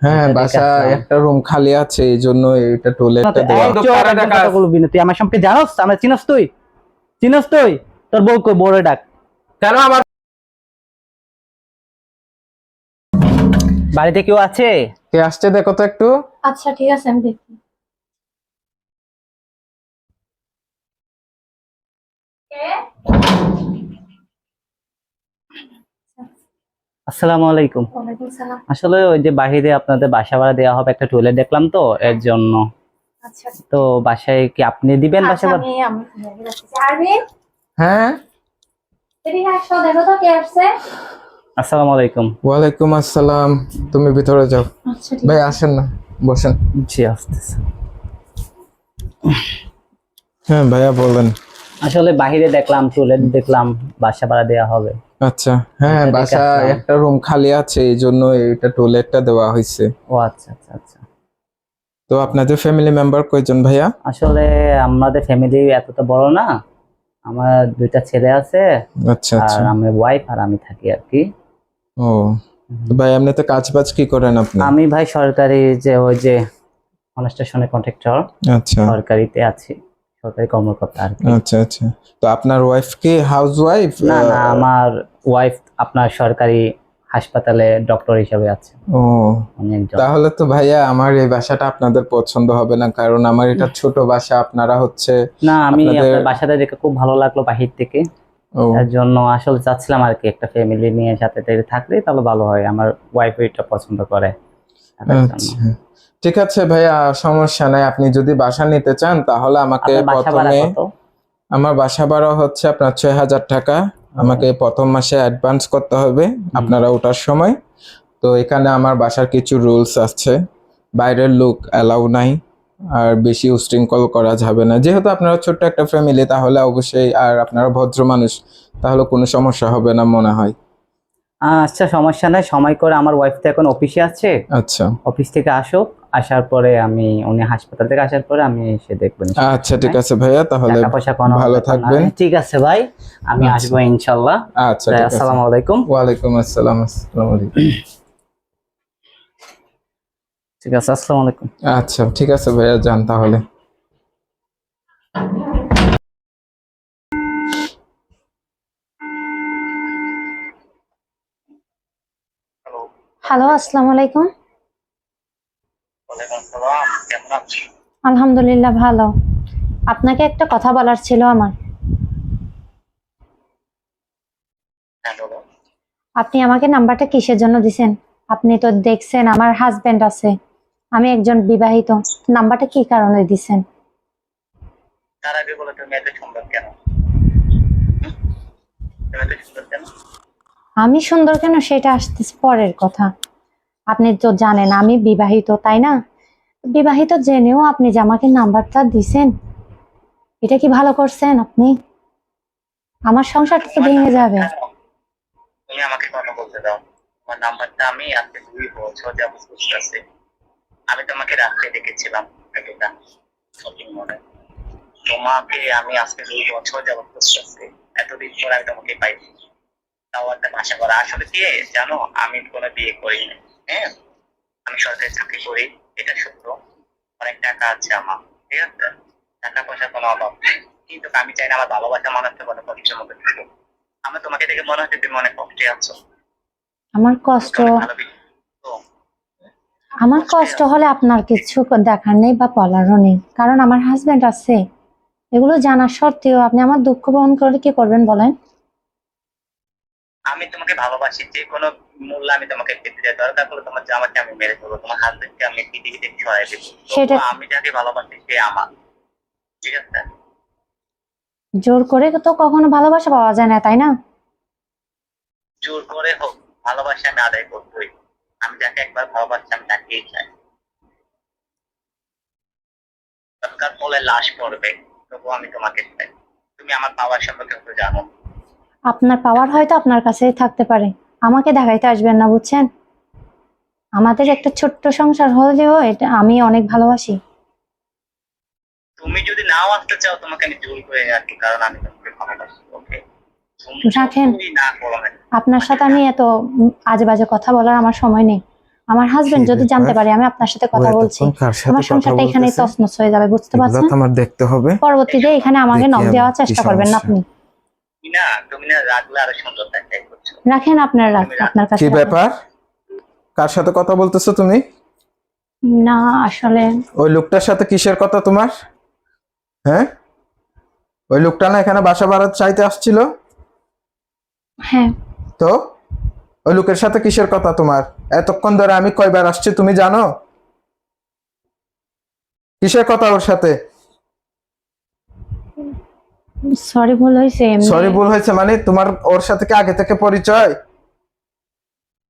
হ্যাঁ, বাসায় একটা রুম খালি আছে, এই জন্য এটা টয়লেটটা দেওয়া। তুই আমার সম্পর্কে জানোস? আমরা চিনস তুই? তোর বউ কই? বউরে ডাক। কেন আমার বাড়িতে কেউ আছে? কে আসছে দেখো তো একটু। আচ্ছা ঠিক আছে, আমি দেখি। আসসালামু আলাইকুম। ওয়ালাইকুম সালাম। আসলে ওই যে বাহিরে আপনাদের বাসা ভাড়া দেওয়া হবে, একটা টয়লেট দেখলাম তো এর জন্য। আচ্ছা তো বাসায় কি আপনি দিবেন বাসা ভাড়া? আমি আরবিন, হ্যাঁ, এদিকে আসো, দেখো তো কে আসছে। আসসালামু আলাইকুম। ওয়ালাইকুম আসসালাম। তুমি ভিতরে যাও। আচ্ছা ঠিক ভাই আছে। আসেন না, বসেন। জি আসতেছে। হ্যাঁ ভাইয়া বলেন। আসলে বাহিরে দেখলাম টয়লেট দেখলাম, বাসা ভাড়া দেওয়া হবে। আচ্ছা, হ্যাঁ, এটা দেখে বাসায় আসলাম। একটা রুম খালি আছে, এই জন্য এটা টয়লেটটা দেওয়া হয়েছে। ও আচ্ছা আচ্ছা আচ্ছা। তো আপনাদের ফ্যামিলি মেম্বার কয়জন ভাইয়া? আসলে আমাদের ফ্যামিলি এতটা বড় না, আমার দুইটা ছেলে আছে আচ্ছা আর আচ্ছা। আমার ওয়াইফ আর আমি থাকি আর কি। ও, তো ভাই এমনিতে কাজ বাজ কি করেন আপনি? আমি ভাই সরকারি যে ওই যে কনস্ট্রাকশনের কন্ট্রাক্টর, আচ্ছা সরকারিতে আছি, সরকারি কর্মকর্তা আর কি। আচ্ছা আচ্ছা। তো আপনার ওয়াইফ কি হাউস ওয়াইফ? না না, আমার ওয়াইফ আপনার সরকারি হাসপাতালে ডক্টর হিসেবে আছে। ও, উনি একজন। তাহলে তো ভাইয়া আমার এই বাসাটা আপনাদের পছন্দ হবে না, কারণ আমার এটা ছোট বাসা, আপনারা হচ্ছে না, আমি আপনাদের। আপনার বাসাটা দেখে খুব ভালো লাগলো বাহির থেকে, ও এর জন্য আসলে চাচ্ছিলাম আর কি একটা ফ্যামিলি নিয়ে সাথে থাকলে তাহলে ভালো হয়, আমার ওয়াইফ এটা পছন্দ করে থাকার জন্য। আচ্ছা, ঠিক আছে ভাইয়া, সমস্যা নাই। আপনি যদি বাসা নিতে চান তাহলে আমাকে আপনার বাসা ভাড়া প্রথমে, কত? আমার বাসা ভাড়া হচ্ছে আপনার 6,000 টাকা। আমাকে প্রথম মাসে অ্যাডভান্স করতে হবে আপনারা ওঠার সময়। তো এখানে আমার বাসার কিছু রুলস আছে, বাইরের লোক অ্যালাউ নাই, আর বেশি উশৃঙ্খল করা যাবে না। যেহেতু আপনারা ছোট্ট একটা ফ্যামিলি, তাহলে অবশ্যই, আর আপনারা ভদ্র মানুষ, তাহলে কোনো সমস্যা হবে না মনে হয়। আচ্ছা সমস্যা নাই, সময় করে আমার ওয়াইফ তো এখন অফিসে আছে, আচ্ছা অফিস থেকে আসুক, আসার পরে আমি, উনি হাসপাতাল থেকে আসার পরে আমি এসে দেখবেন। আচ্ছা, ঠিক আছে ভাইয়া, তাহলে টাকা পয়সা কোনো ভালো ব্যাপার না। থাকবেন। ঠিক আছে ভাই, আমি আচ্ছা। আসবো ইনশাল্লাহ। আচ্ছা, ঠিক আছে। আসসালামু আলাইকুম। ওয়ালাইকুম আসসালাম। আসসালামু আলাইকুম। ঠিক আছে, আসসালামু আলাইকুম। আচ্ছা, ঠিক আছে ভাইয়া, যান তাহলে। হ্যালো, আসসালামু আলাইকুম। ওয়ালাইকুম আসসালাম, কেমন আছেন? আলহামদুলিল্লাহ ভালো। আপনাকে একটা কথা বলার ছিল আমার। হ্যাঁ বলো। আপনি আমাকে নাম্বারটা কিসের জন্য দিছেন? আপনি তো দেখছেন আমার হাজবেন্ড আছে, আমি একজন বিবাহিত, নাম্বারটা কি কারণে দিছেন? তার আগে বলো তুমি এত সুন্দর কেন? তুমি এত সুন্দর কেন? আমি সুন্দর কেন সেটা আসতেছে পরের কথা। আপনি তো জানেন আমি বিবাহিত, তাই না? বিবাহিত জেনেও আপনি যে আমাকে নাম্বারটা দিছেন, এটা কি ভালো করছেন আপনি? আমার সংসারটা তো ভেঙে যাবে। তুমি আমাকে কথা বলতে দাও। তোমার নাম্বারটা আমি আজকে 2 বছর যাবত খুঁজতেছি। আমি তোমাকে রাত্রে দেখেছিলাম একটা শপিং মলে। তোমাকে আমি আজকে 2 বছর যাবত খুঁজতেছি, এতদিন পর আমি তোমাকে পাইছি। তাও একটা বাসা করা। আসলে কি জানো, আমি কোনো বিয়ে করিনি। হ্যাঁ, আমি সরকারি চাকরি করি, এটা সত্য। অনেক টাকা আছে আমার, ঠিক আছে, টাকা পয়সার কোনো অভাব নেই। কিন্তু আমি চাই না আমার ভালোবাসা মানুষটা কোনো কষ্টের মধ্যে থাকুক। আমি তোমাকে দেখে মনে হচ্ছে তুমি অনেক কষ্টে আছো। আমার কষ্ট, তুমি অনেক ভালো তো। আমার কষ্ট হলে আপনার কিছু দেখার নেই বা বলারও নেই, কারণ আমার হাজবেন্ড আছে। এগুলো জানা সত্ত্বেও আপনি আমার দুঃখ বহন করে কি করবেন বলেন? আমি তোমাকে ভালোবাসি, যে কোনো মূল্য আমি তোমাকে পেতে চাই। দরকার হলে তোমার জামাকে আমি মেরে দেবো, তোমার হাজবেন্ডকে আমি পৃথিবী থেকে সরাই দেবো। সেটা আমি যাকে ভালোবাসি সে আমার, ঠিক আছে। জোর করে তো কখনো ভালোবাসা পাওয়া যায় না, তাই না? জোর করে হোক, ভালোবাসা আমি আদায় করবোই। আমি যাকে একবার ভালোবাসি আমি তাকেই চাই। দরকার হলে লাশ পড়বে, তবু আমি তোমাকে চাই। তুমি আমার পাওয়ার সম্পর্কে একটু জানো। আপনার পাওয়ার হয়তো আপনার কাছেই থাকতে পারে, আমাকে দেখাইতে আসবেন না, বুঝছেন? আমাদের একটা ছোট্ট সংসার হলেও এটা আমি অনেক ভালোবাসি। তুমি যদি নাও আসতে চাও, তোমাকে আমি জোর করে রাখি, কারণ আমি তোমাকে ভালোবাসি। ওকে, তুমি রাখেন। যতই না করো না। আপনার সাথে আমি এত আজে বাজে কথা বলার আমার সময় নেই। আমার হাজবেন্ড যদি জানতে পারে আমি আপনার সাথে কথা বলছি, আমার সংসারটা এখানে তছনছ হয়ে যাবে, বুঝতে পারছেন? আমার দেখতে হবে। পরবর্তীতে এখানে আমাকে নক দেওয়ার চেষ্টা করবেন না আপনি। না তুমি না রাখলে আরো সুন্দর দেখাই করছো। রাখেন আপনার আপনার কাছে কি রাখেন। ব্যাপার, কার সাথে কথা বলতেছো তুমি? না আসলে ওই লোকটার সাথে কিসের কথা তোমার? হ্যাঁ, ওই লোকটা না এখানে বাসা ভাড়া চাইতে আসছিল? হ্যাঁ। তো ওই লোকের সাথে কিসের কথা তোমার? এতক্ষণ ধরে আমি কয়বার আসছি তুমি জানো? কিসের কথা ওর সাথে? সরি ভুল হয়েছে। সরি ভুল হয়েছে মানে তোমার ওর সাথে কি আগে থেকে পরিচয়?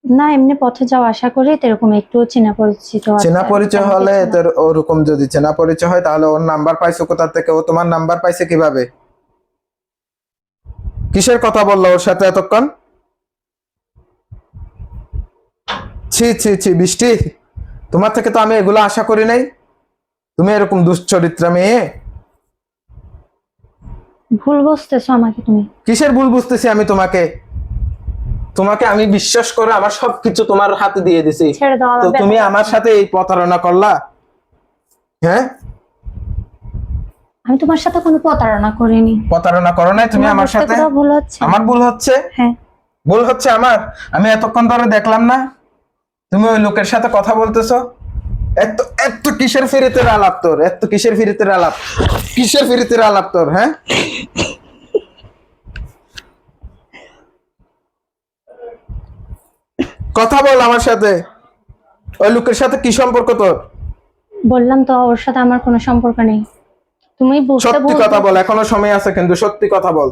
না এমনি পথে যাওয়া আশা করি, এরকম একটু চেনা পরিচিত আছে। চেনা পরিচয় হলে তোর ওরকম যদি চেনা পরিচয় হয় তাহলে ওর নাম্বার পাইছো কোথা থেকে? ও তোমার নাম্বার পাইছে কিভাবে? কিসের কথা বললো ওর সাথে এতক্ষণ? ছি ছি ছি বৃষ্টি, তোমার থেকে তো আমি এগুলো আশা করি নাই। তুমি এরকম দুশ্চরিত্রা মেয়ে। ভুল বুঝতেছো আমাকে তুমি। কিসের ভুল বুঝতেছি আমি তোমাকে? তোমাকে আমি বিশ্বাস করে আমার সবকিছু তোমার হাতে দিয়ে দিছি, ছেড়ে দাও তো তুমি আমার সাথে এই প্রতারণা করলা? হ্যাঁ, আমি তোমার সাথে কোনো প্রতারণা করিনি। প্রতারণা করো নাই তুমি আমার সাথে? ভুল হচ্ছে। আমার ভুল হচ্ছে? হ্যাঁ ভুল হচ্ছে আমার? আমি এতক্ষণ ধরে দেখলাম না তুমি ওই লোকের সাথে কথা বলতেছো। এত এত কিসের ফিরিতের আলাপ তোর? এত কিসের ফিরিতের আলাপ? কিসের ফিরিতের আলাপ তোর? হ্যাঁ, কথা বল আমার সাথে। ওই লোকের সাথে কি সম্পর্ক তোর? বললাম তো ওর সাথে আমার কোনো সম্পর্ক নেই। তুমি বুঝতে সত্যি কথা বল, এখনো সময় আছে কিন্তু সত্যি কথা বল,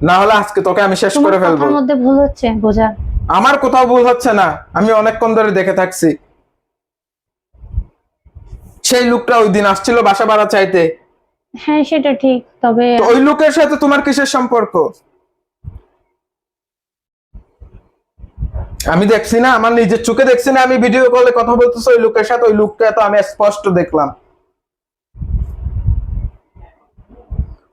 না হলে আজকে তোকে আমি শেষ করে ফেলবো। তোমার মধ্যে ভুল হচ্ছে বোঝার। আমার কোথাও ভুল হচ্ছে না, আমি অনেকক্ষণ ধরে দেখে থাকছি। সেই লোকটা ওই দিন আসছিল বাসা ভাড়া চাইতে। হ্যাঁ সেটা ঠিক, তবে তো ওই লোকের সাথে তোমার কিসের সম্পর্ক? আমি দেখছি না, আমার নিজের চোখে দেখছি না, আমি ভিডিও কলে কথা বলতেছি ওই লোকের সাথে। ওই লোকটা তো আমি স্পষ্ট দেখলাম।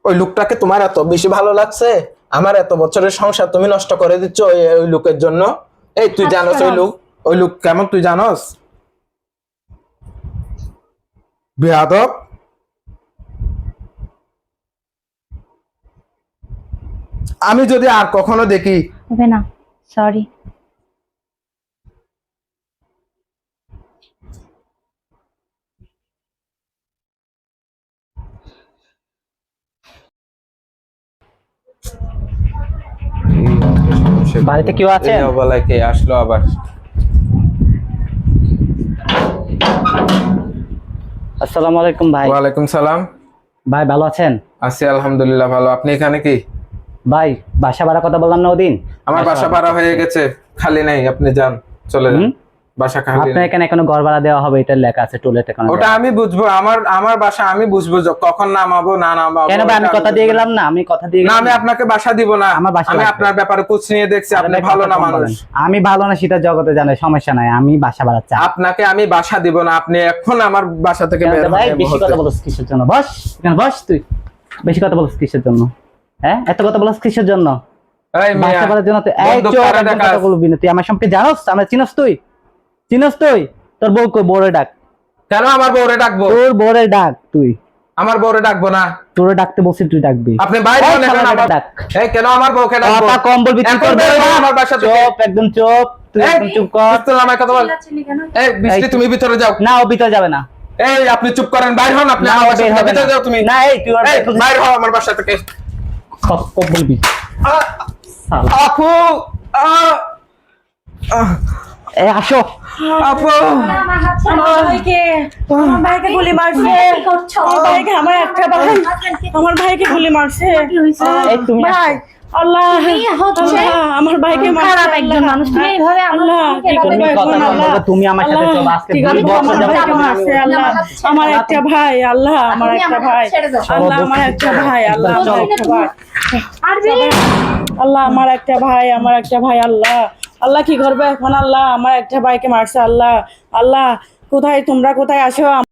ওই লোকটাকে তোমার এত বেশি ভালো লাগছে? আমার এত বছরের সংসার তুমি নষ্ট করে দিচ্ছ ওই লোকের জন্য। এই তুই জানোস ওই লোক কেমন? তুই জানোস? বেয়াদব। আমি যদি আর কখনো দেখি। হবে না, সরি। বাড়িতে কেউ আছেন? এই অবলায় কে আসলো আবার? আসসালামু আলাইকুম ভাই। ওয়ালাইকুম সালাম। ভাই ভালো আছেন? আছি আলহামদুলিল্লাহ ভালো। আপনি এখানে কি? ভাই বাসা ভাড়া কথা বললাম না ওদিন? আমার বাসা ভাড়া হয়ে গেছে, খালি নাই, আপনি যান, চলে যান। বাসা খালি আপনার এখানে এখনো ঘর ভাড়া দেওয়া হবে, এটা লেখা আছে টুলেট এখানে। ওটা আমি বুঝবো, আমার বাসা আমি বুঝবো কখন নামাবো না নামাবো। কেন ভাই? আমি কথা দিয়ে গেলাম না, আমি কথা দিয়ে না, আমি আপনাকে বাসা দিব না। আমার বাসা আমি লাগবে। আপনার ব্যাপারে খোঁজ নিয়ে দেখছি, আপনি ভালো না মানুষ। আমি ভালো না সেটা জগতে জানে, সমস্যা নাই, আমি বাসা ভাড়া চাই। আপনাকে আমি বাসা দিব না, আপনি এখন আমার বাসা থেকে বের ভাই হন। বেশি কথা বলছিস কিসের জন্য? বস এখানে বস, তুই বেশি কথা বলছিস কিসের জন্য? হ্যাঁ, এত কথা বলছিস কিসের জন্য? এই মিয়া, বাসা ভাড়ার জন্য তুই এই বন্দুক চোর কারা একদম দেখাস? কথা বলবি না। তুই আমার সম্পর্কে জানোস? আমরা চিনস তুই? চিনস তুই? তোর বউ কই? বউরে ডাক। কেন আমার বউরে ডাকবো? তোর বউরে ডাক। তুই আমার বউরে ডাকবো না। তোরে ডাকতে বলছিস, তুই ডাকবি। আপনি বাইরে এই হন এখন। শালাকে আমার ডাক। এই কেন আমার বউকে ডাকবো? কথা কম বলবি, তুই এখন তোর বের বউ হন না। আমার বাসা থেকে। চুপ, একদম চুপ, তুই এই, একদম চুপ কর। পিস্তল নামায় কথা বল। এই বৃষ্টি, তুমি ভিতরে যাও। না, ও ভিতরে যাবে না। এই আপনি চুপ করেন, বাইরে হন আপনি না, আমার ও বাসা বের থেকে। হবে ভিতরে না। যাও তুমি। না, এই তুই ওর এই বের বাইরে হও আমার বাসা থেকে। কম বলবি। শালা। আপু, এই আসো। আপু, আমার ভাইকে গুলি মারছে। আমার একটা ভাই আমার ভাইকে গুলি মারছে। এই তুমি ভাই, আসো। আল্লাহ, হচ্ছে আল্লাহ, আমার ভাইকে মারছে। খারাপ একজন মানুষ, তুমি এইভাবে আল্লাহ, কি করবো তুমি কথা এখন? কম আল্লাহ, বলবে, তুমি আমার সাথে চলো আজকে কি 2 করবো? বছর আমার যাবত ভাইকে মারছে। আল্লাহ, আমার একটা ভাই। আল্লাহ, আমার একটা ভাই। আল্লাহ, আমার একটা ভাই। আল্লাহ, আমার একটা ভাই। আল্লাহ, আমার একটা ভাই। আমার একটা ভাই। আল্লাহ, আল্লাহ কি করবে এখন? আল্লাহ, আমার একটা ভাইকে মারছে। আল্লাহ, আল্লাহ কোথায়? তোমরা কোথায় আসো?